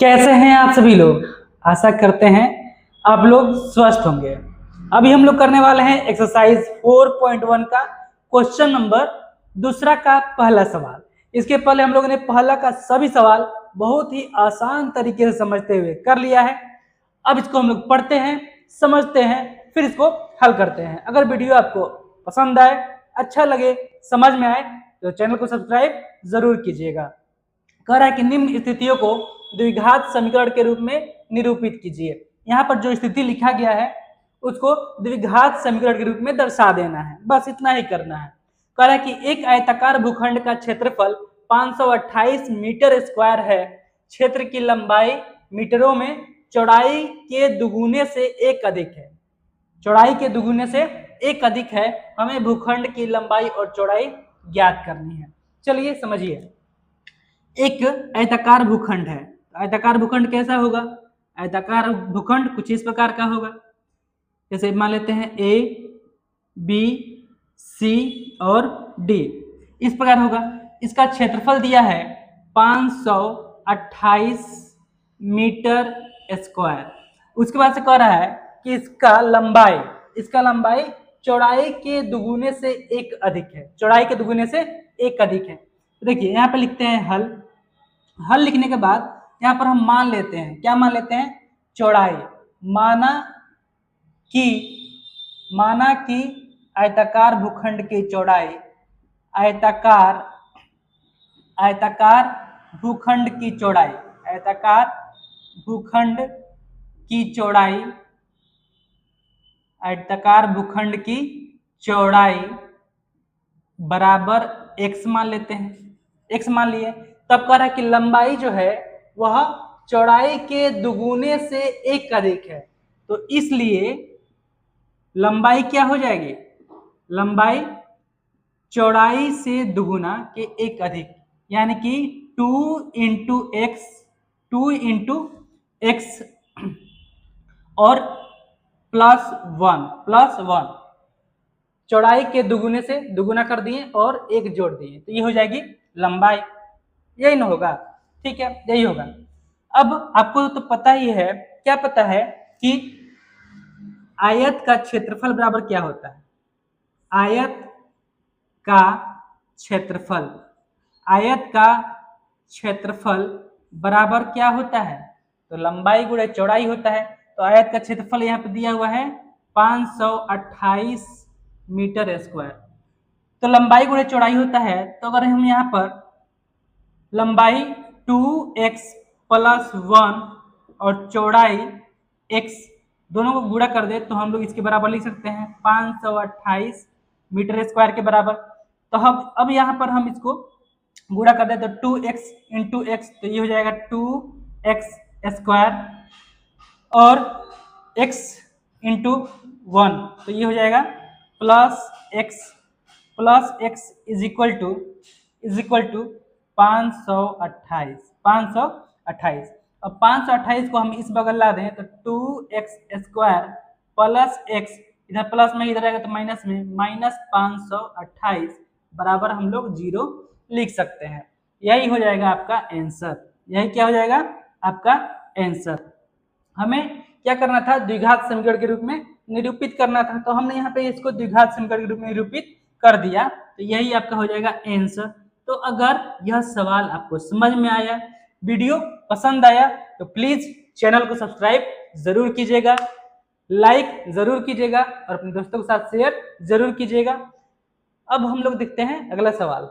कैसे हैं आप सभी लोग। आशा करते हैं आप लोग स्वस्थ होंगे। अभी हम लोग करने वाले हैं एक्सरसाइज 4.1 का क्वेश्चन नंबर दूसरा का पहला सवाल। इसके पहले हम लोगों ने पहला का सभी सवाल बहुत ही आसान तरीके से समझते हुए कर लिया है। अब इसको हम लोग पढ़ते हैं, समझते हैं, फिर इसको हल करते हैं। अगर वीडियो आपको पसंद आए, अच्छा लगे, समझ में आए तो चैनल को सब्सक्राइब जरूर कीजिएगा। कह रहा है कि निम्न स्थितियों को द्विघात समीकरण के रूप में निरूपित कीजिए। यहाँ पर जो स्थिति लिखा गया है उसको द्विघात समीकरण के रूप में दर्शा देना है, बस इतना ही करना है। कह रहा है कि एक आयताकार भूखंड का क्षेत्रफल 528 मीटर स्क्वायर है। क्षेत्र की लंबाई मीटरों में चौड़ाई के दुगुने से एक अधिक है। चौड़ाई के दुगुने से एक अधिक है। हमें भूखंड की लंबाई और चौड़ाई ज्ञात करनी है। चलिए समझिए। एक आयताकार भूखंड है। आयताकार भूखंड कैसा होगा? आयताकार भूखंड कुछ इस प्रकार का होगा। जैसे मान लेते हैं ए, बी, सी और डी, इस प्रकार होगा। इसका क्षेत्रफल दिया है 528 मीटर स्क्वायर। उसके बाद से कह रहा है कि इसका लंबाई चौड़ाई के दुगुने से एक अधिक है। चौड़ाई के दुगुने से एक अधिक है। तो देखिए यहाँ पे लिखते हैं हल लिखने के बाद यहाँ पर हम मान लेते हैं, क्या मान लेते हैं? चौड़ाई। माना कि आयताकार भूखंड की चौड़ाई, आयताकार भूखंड की चौड़ाई, आयताकार भूखंड की चौड़ाई, आयताकार भूखंड की चौड़ाई बराबर x मान लेते हैं। x मान लिए, तब कह रहा है कि लंबाई जो है वह चौड़ाई के दुगुने से एक अधिक है। तो इसलिए लंबाई क्या हो जाएगी? लंबाई चौड़ाई से दुगुना के एक अधिक, यानी कि 2 इंटू एक्स और +1 चौड़ाई के दुगुने से दुगुना कर दिए और एक जोड़ दिए, तो ये हो जाएगी लंबाई। यही ना होगा? ठीक है, यही होगा। अब आपको तो पता ही है, क्या पता है कि आयत का क्षेत्रफल बराबर क्या होता है? आयत का क्षेत्रफल बराबर क्या होता है? तो लंबाई गुणे चौड़ाई होता है। तो आयत का क्षेत्रफल यहाँ पे दिया हुआ है 528 मीटर स्क्वायर। तो लंबाई गुणे चौड़ाई होता है, तो अगर हम यहाँ पर लंबाई 2x + 1 और चौड़ाई x दोनों को गुणा कर दे तो हम लोग इसके बराबर लिख सकते हैं 528 मीटर स्क्वायर के बराबर। तो अब यहाँ पर हम इसको गुणा कर दे तो 2x इंटू एक्स, तो ये हो जाएगा 2x स्क्वायर और x इंटू 1, तो ये हो जाएगा +x इज इक्वल टू 528। अब 528 को हम इस बगल ला दें तो 2x स्क्वायर प्लस x, इधर प्लस में इधर आएगा तो माइनस में, -528 बराबर हम लोग 0 लिख सकते हैं। यही हो जाएगा आपका आंसर। यही क्या हो जाएगा? आपका आंसर। हमें क्या करना था? द्विघात समीकरण के रूप में निरूपित करना था, तो हमने यहाँ पे इसको द्विघात समीकरण के रूप में निरूपित कर दिया, तो यही आपका हो जाएगा आंसर। तो अगर यह सवाल आपको समझ में आया, वीडियो पसंद आया, तो प्लीज चैनल को सब्सक्राइब जरूर कीजिएगा, लाइक जरूर कीजिएगा और अपने दोस्तों के साथ शेयर जरूर कीजिएगा। अब हम लोग देखते हैं अगला सवाल।